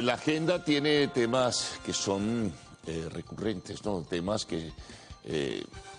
La agenda tiene temas que son recurrentes, ¿no? Temas que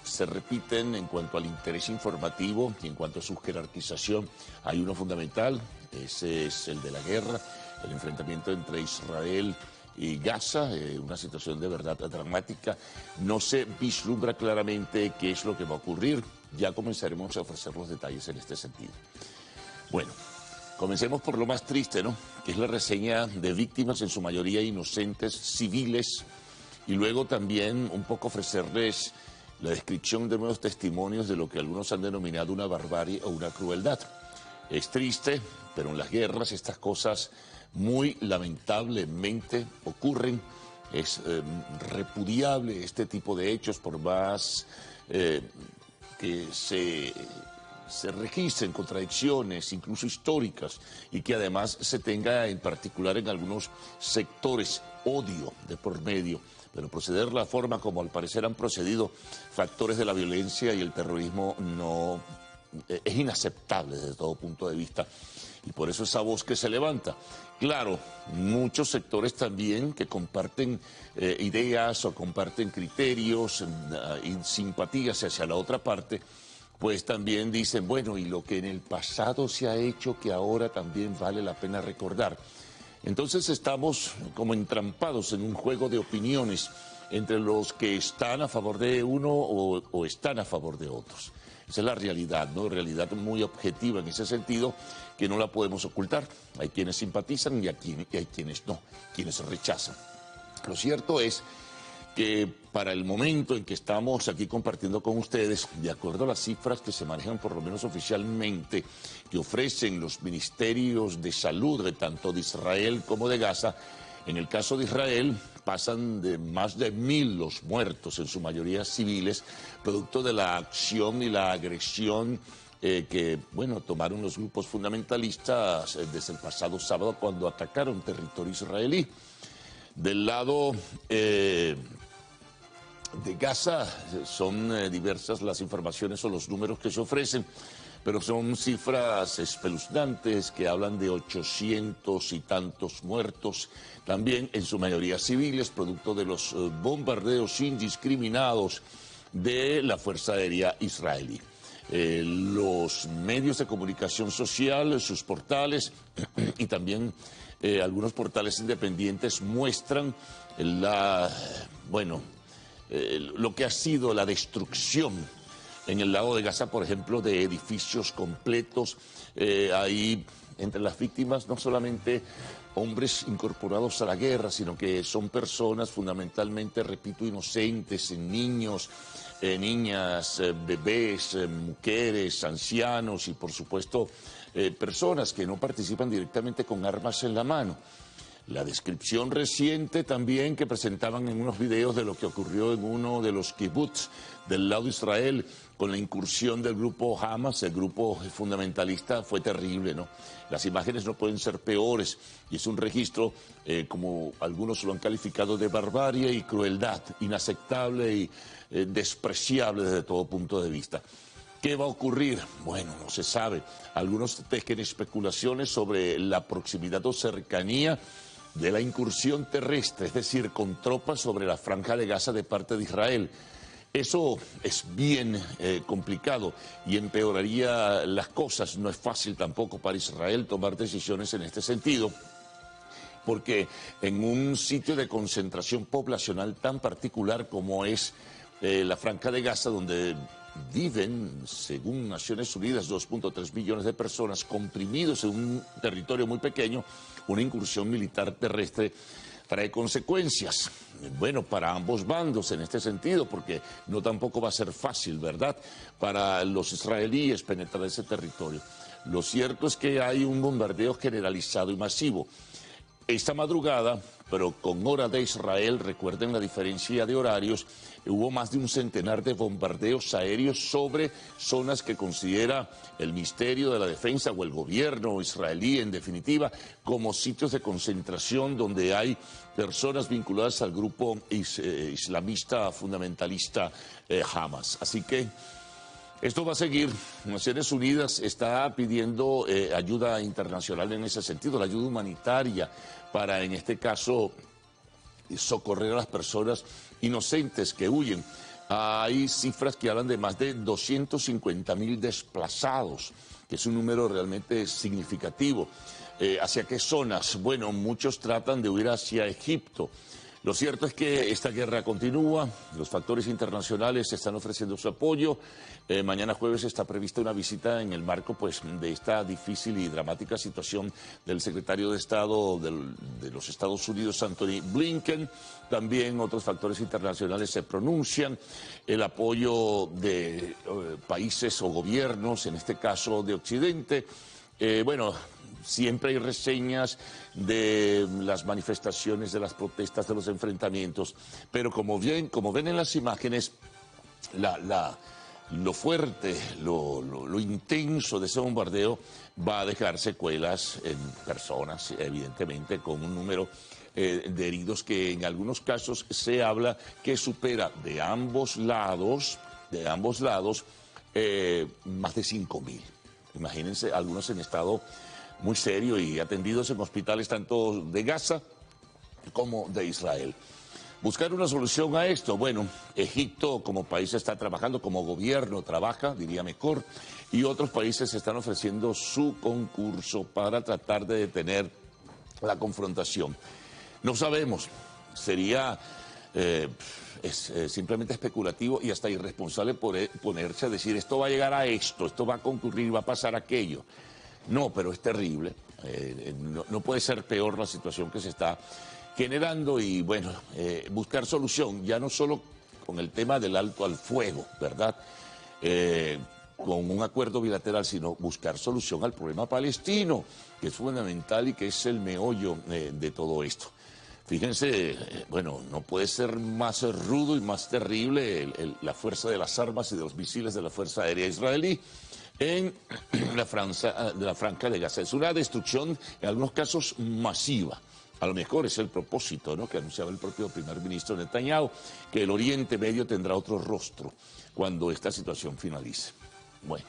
se repiten en cuanto al interés informativo y en cuanto a su jerarquización. Hay uno fundamental, ese es el de la guerra, el enfrentamiento entre Israel y Gaza, una situación de verdad dramática. No se vislumbra claramente qué es lo que va a ocurrir. Ya comenzaremos a ofrecer los detalles en este sentido. Bueno, comencemos por lo más triste, ¿no? Que es la reseña de víctimas, en su mayoría inocentes, civiles, y luego también un poco ofrecerles la descripción de nuevos testimonios de lo que algunos han denominado una barbarie o una crueldad. Es triste, pero en las guerras estas cosas muy lamentablemente ocurren. Es repudiable este tipo de hechos, por más que se registren contradicciones, incluso históricas, y que además se tenga en particular en algunos sectores odio de por medio. Pero proceder de la forma como al parecer han procedido factores de la violencia y el terrorismo no es inaceptable desde todo punto de vista. Y por eso esa voz que se levanta. Claro, muchos sectores también que comparten ideas o comparten criterios y simpatías hacia la otra parte, pues también dicen, bueno, y lo que en el pasado se ha hecho que ahora también vale la pena recordar. Entonces estamos como entrampados en un juego de opiniones entre los que están a favor de uno o están a favor de otros. Esa es la realidad, ¿no? Realidad muy objetiva en ese sentido, que no la podemos ocultar. Hay quienes simpatizan y hay quienes no, quienes rechazan. Lo cierto es que para el momento en que estamos aquí compartiendo con ustedes, de acuerdo a las cifras que se manejan por lo menos oficialmente, que ofrecen los ministerios de salud de tanto de Israel como de Gaza, en el caso de Israel pasan de más de 1000 los muertos, en su mayoría civiles, producto de la acción y la agresión que, bueno, tomaron los grupos fundamentalistas desde el pasado sábado cuando atacaron territorio israelí. Del lado de Gaza son diversas las informaciones o los números que se ofrecen, pero son cifras espeluznantes que hablan de 800 y tantos muertos, también en su mayoría civiles, producto de los bombardeos indiscriminados de la Fuerza Aérea israelí. Los medios de comunicación social, sus portales y también algunos portales independientes muestran lo que ha sido la destrucción en el lago de Gaza, por ejemplo, de edificios completos. Hay entre las víctimas no solamente hombres incorporados a la guerra, sino que son personas fundamentalmente, repito, inocentes, niños, niñas, bebés, mujeres, ancianos y por supuesto personas que no participan directamente con armas en la mano. La descripción reciente también que presentaban en unos videos de lo que ocurrió en uno de los kibbutz del lado de Israel con la incursión del grupo Hamas, el grupo fundamentalista, fue terrible, ¿no? Las imágenes no pueden ser peores y es un registro, como algunos lo han calificado, de barbarie y crueldad, inaceptable y despreciable desde todo punto de vista. ¿Qué va a ocurrir? Bueno, no se sabe. Algunos tejen especulaciones sobre la proximidad o cercanía de la incursión terrestre, es decir, con tropas sobre la franja de Gaza de parte de Israel. Eso es bien complicado y empeoraría las cosas. No es fácil tampoco para Israel tomar decisiones en este sentido, porque en un sitio de concentración poblacional tan particular como es la franja de Gaza, donde viven, según Naciones Unidas, 2.3 millones de personas comprimidos en un territorio muy pequeño, una incursión militar terrestre trae consecuencias, bueno, para ambos bandos en este sentido, porque no tampoco va a ser fácil, ¿verdad?, para los israelíes penetrar ese territorio. Lo cierto es que hay un bombardeo generalizado y masivo. Esta madrugada, pero con hora de Israel, recuerden la diferencia de horarios, hubo más de un centenar de bombardeos aéreos sobre zonas que considera el Ministerio de la Defensa o el gobierno israelí, en definitiva, como sitios de concentración donde hay personas vinculadas al grupo islamista fundamentalista Hamas. Así que Esto va a seguir. Naciones Unidas está pidiendo ayuda internacional en ese sentido, la ayuda humanitaria para, en este caso, socorrer a las personas inocentes que huyen. Hay cifras que hablan de más de 250.000 desplazados, que es un número realmente significativo. ¿Hacia qué zonas? Bueno, muchos tratan de huir hacia Egipto. Lo cierto es que esta guerra continúa, los factores internacionales están ofreciendo su apoyo. Mañana jueves está prevista una visita en el marco pues, de esta difícil y dramática situación del secretario de Estado de los Estados Unidos, Anthony Blinken. También otros factores internacionales se pronuncian. El apoyo de países o gobiernos, en este caso de Occidente. Siempre hay reseñas de las manifestaciones, de las protestas, de los enfrentamientos, pero como ven en las imágenes, lo fuerte, lo intenso de ese bombardeo va a dejar secuelas en personas, evidentemente, con un número de heridos que en algunos casos se habla que supera de ambos lados, más de 5.000. Imagínense, algunos en estado muy serio y atendidos en hospitales tanto de Gaza como de Israel. Buscar una solución a esto, bueno, Egipto como país está trabajando, como gobierno trabaja, diría mejor, y otros países están ofreciendo su concurso para tratar de detener la confrontación. No sabemos, sería simplemente especulativo y hasta irresponsable ponerse a decir esto va a llegar a esto va a concurrir, va a pasar aquello. No, pero es terrible, no puede ser peor la situación que se está generando y bueno, buscar solución, ya no solo con el tema del alto al fuego, ¿verdad? Con un acuerdo bilateral, sino buscar solución al problema palestino, que es fundamental y que es el meollo de todo esto. Fíjense, no puede ser más rudo y más terrible la fuerza de las armas y de los misiles de la Fuerza Aérea Israelí en la Franja de Gaza. Es una destrucción, en algunos casos, masiva. A lo mejor es el propósito, ¿no?, que anunciaba el propio primer ministro Netanyahu, que el Oriente Medio tendrá otro rostro cuando esta situación finalice. Bueno,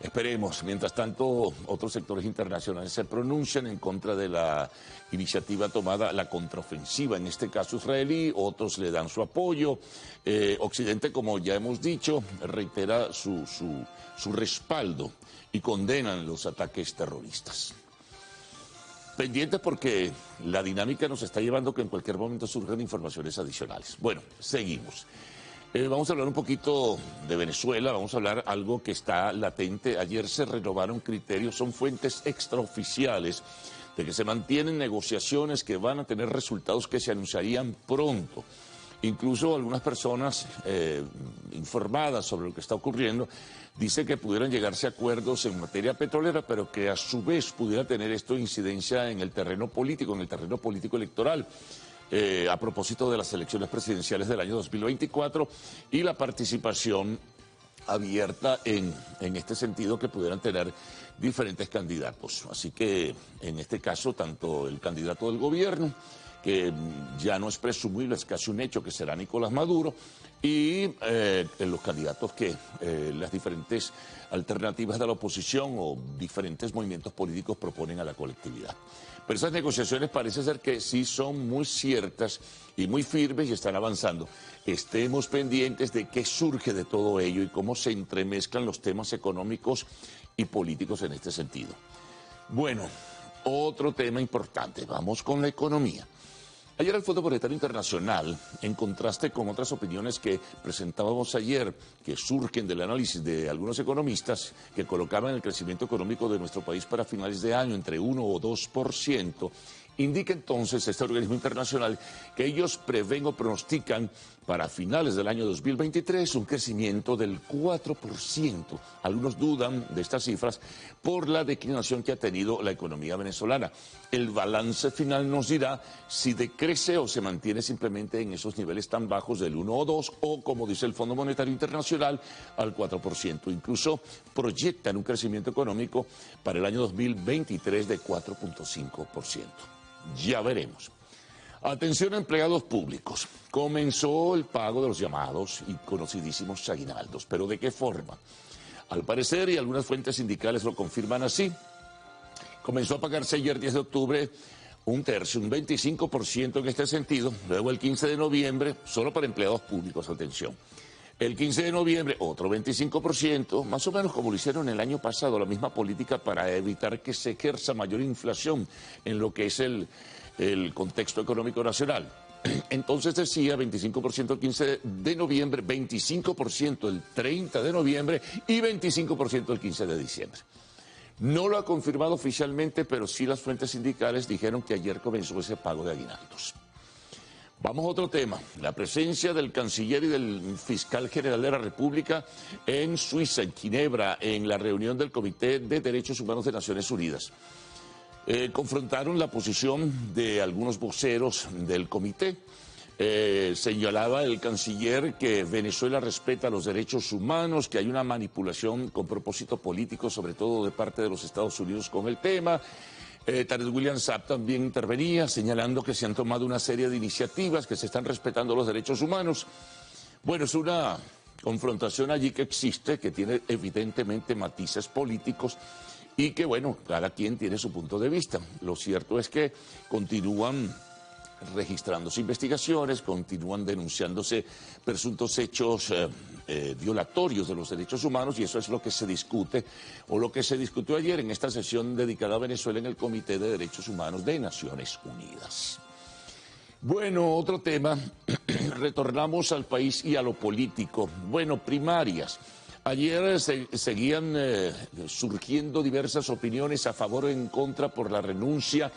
esperemos. Mientras tanto, otros sectores internacionales se pronuncian en contra de la iniciativa tomada, la contraofensiva, en este caso israelí, otros le dan su apoyo. Occidente, como ya hemos dicho, reitera su respaldo y condenan los ataques terroristas. Pendientes porque la dinámica nos está llevando que en cualquier momento surjan informaciones adicionales. Bueno, seguimos. Vamos a hablar un poquito de Venezuela, vamos a hablar algo que está latente. Ayer se renovaron criterios, son fuentes extraoficiales de que se mantienen negociaciones que van a tener resultados que se anunciarían pronto. Incluso algunas personas informadas sobre lo que está ocurriendo dicen que pudieran llegarse a acuerdos en materia petrolera, pero que a su vez pudiera tener esto incidencia en el terreno político electoral. A propósito de las elecciones presidenciales del año 2024 y la participación abierta en este sentido que pudieran tener diferentes candidatos. Así que en este caso tanto el candidato del gobierno, que ya no es presumible, es casi un hecho que será Nicolás Maduro, y los candidatos que las diferentes alternativas de la oposición o diferentes movimientos políticos proponen a la colectividad. Pero esas negociaciones parece ser que sí son muy ciertas y muy firmes y están avanzando. Estemos pendientes de qué surge de todo ello y cómo se entremezclan los temas económicos y políticos en este sentido. Bueno, otro tema importante, vamos con la economía. Ayer el Fondo Monetario Internacional, en contraste con otras opiniones que presentábamos ayer, que surgen del análisis de algunos economistas que colocaban el crecimiento económico de nuestro país para finales de año entre 1 o 2%, indica entonces este organismo internacional que ellos prevén o pronostican para finales del año 2023 un crecimiento del 4%. Algunos dudan de estas cifras por la declinación que ha tenido la economía venezolana. El balance final nos dirá si decrece o se mantiene simplemente en esos niveles tan bajos del 1 o 2 o, como dice el Fondo Monetario Internacional, al 4%. Incluso proyectan un crecimiento económico para el año 2023 de 4.5%. Ya veremos. Atención a empleados públicos. Comenzó el pago de los llamados y conocidísimos aguinaldos. ¿Pero de qué forma? Al parecer, y algunas fuentes sindicales lo confirman así, comenzó a pagarse ayer 10 de octubre un tercio, un 25% en este sentido. Luego el 15 de noviembre, solo para empleados públicos, atención. El 15 de noviembre, otro 25%, más o menos como lo hicieron el año pasado, la misma política para evitar que se ejerza mayor inflación en lo que es el contexto económico nacional. Entonces decía 25% el 15 de noviembre, 25% el 30 de noviembre y 25% el 15 de diciembre. No lo ha confirmado oficialmente, pero sí las fuentes sindicales dijeron que ayer comenzó ese pago de aguinaldos. Vamos a otro tema, la presencia del canciller y del fiscal general de la República en Suiza, en Ginebra, en la reunión del Comité de Derechos Humanos de Naciones Unidas. Confrontaron la posición de algunos voceros del comité. Señalaba el canciller que Venezuela respeta los derechos humanos, que hay una manipulación con propósito político, sobre todo de parte de los Estados Unidos con el tema. Tarek William Saab también intervenía, señalando que se han tomado una serie de iniciativas, que se están respetando los derechos humanos. Bueno, es una confrontación allí que existe, que tiene evidentemente matices políticos, y que, bueno, cada quien tiene su punto de vista. Lo cierto es que continúan registrándose investigaciones, continúan denunciándose presuntos hechos violatorios de los derechos humanos, y eso es lo que se discute, o lo que se discutió ayer en esta sesión dedicada a Venezuela en el Comité de Derechos Humanos de Naciones Unidas. Bueno, otro tema, retornamos al país y a lo político. Bueno, primarias. Ayer seguían surgiendo diversas opiniones a favor o en contra por la renuncia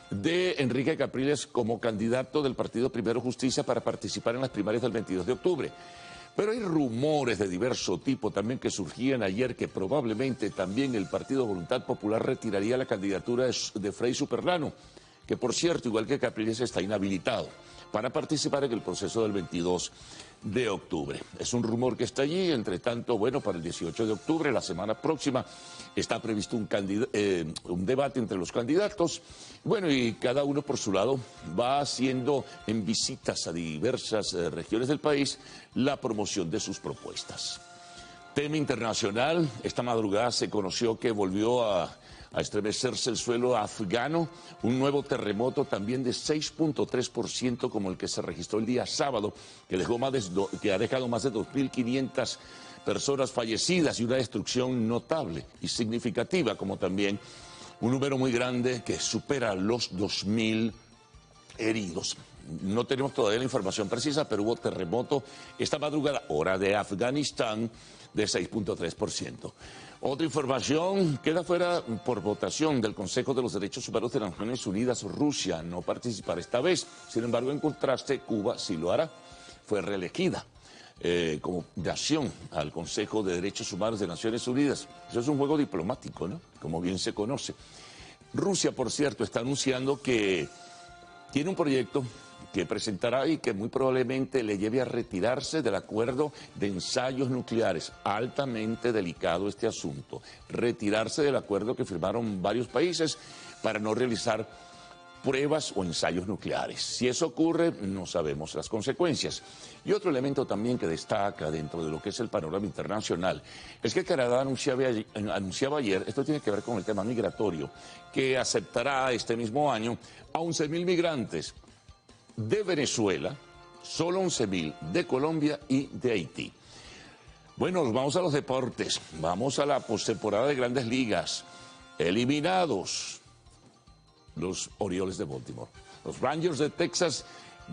de Enrique Capriles como candidato del Partido Primero Justicia para participar en las primarias del 22 de octubre. Pero hay rumores de diverso tipo también que surgían ayer que probablemente también el Partido Voluntad Popular retiraría la candidatura de Frei Superlano, que por cierto, igual que Capriles, está inhabilitado para participar en el proceso del 22 de octubre. Es un rumor que está allí. Entre tanto, bueno, para el 18 de octubre, la semana próxima, está previsto un debate entre los candidatos. Bueno, y cada uno por su lado va haciendo en visitas a diversas regiones del país la promoción de sus propuestas. Tema internacional, esta madrugada se conoció que volvió a estremecerse el suelo afgano, un nuevo terremoto también de 6.3% como el que se registró el día sábado, que ha dejado más de 2.500 personas fallecidas y una destrucción notable y significativa, como también un número muy grande que supera los 2.000 heridos. No tenemos todavía la información precisa, pero hubo terremoto esta madrugada, hora de Afganistán, de 6.3%. Otra información, queda fuera por votación del Consejo de los Derechos Humanos de las Naciones Unidas. Rusia no participará esta vez. Sin embargo, en contraste, Cuba sí lo hará. Fue reelegida como nación al Consejo de Derechos Humanos de Naciones Unidas. Eso es un juego diplomático, ¿no? Como bien se conoce. Rusia, por cierto, está anunciando que tiene un proyecto que presentará y que muy probablemente le lleve a retirarse del acuerdo de ensayos nucleares. Altamente delicado este asunto. Retirarse del acuerdo que firmaron varios países para no realizar pruebas o ensayos nucleares. Si eso ocurre, no sabemos las consecuencias. Y otro elemento también que destaca dentro de lo que es el panorama internacional es que Canadá anunciaba ayer, esto tiene que ver con el tema migratorio, que aceptará este mismo año a 11.000 migrantes de Venezuela, solo 11.000 de Colombia y de Haití. Bueno, vamos a los deportes, vamos a la postemporada de Grandes Ligas. Eliminados los Orioles de Baltimore. Los Rangers de Texas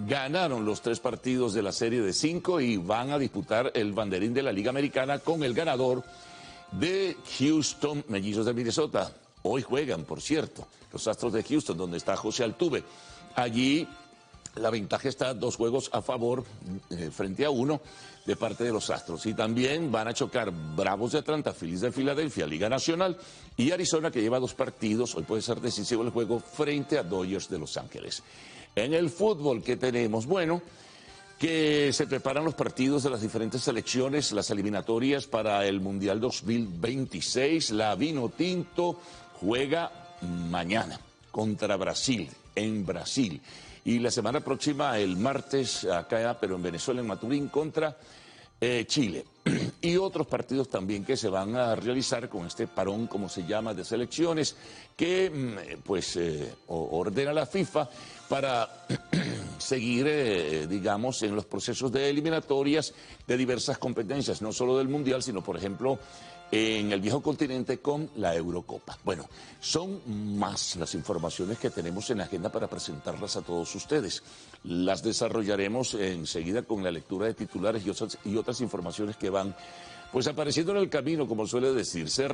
ganaron los 3 partidos de la serie de 5 y van a disputar el banderín de la Liga Americana con el ganador de Houston, Mellizos de Minnesota. Hoy juegan, por cierto, los Astros de Houston, donde está José Altuve. Allí la ventaja está 2 juegos a favor frente a 1 de parte de los Astros. Y también van a chocar Bravos de Atlanta, Phillies de Filadelfia, Liga Nacional, y Arizona, que lleva 2 partidos. Hoy puede ser decisivo el juego frente a Dodgers de Los Ángeles. En el fútbol, ¿qué tenemos? Bueno, que se preparan los partidos de las diferentes selecciones, las eliminatorias para el Mundial 2026. La Vinotinto juega mañana contra Brasil, en Brasil. Y la semana próxima, el martes, acá, pero en Venezuela, en Maturín, contra Chile. Y otros partidos también que se van a realizar con este parón, como se llama, de selecciones, que ordena la FIFA para seguir, digamos, en los procesos de eliminatorias de diversas competencias, no solo del Mundial, sino, por ejemplo, en el viejo continente con la Eurocopa. Bueno, son más las informaciones que tenemos en la agenda para presentarlas a todos ustedes. Las desarrollaremos enseguida con la lectura de titulares y otras informaciones que van pues apareciendo en el camino, como suele decirse.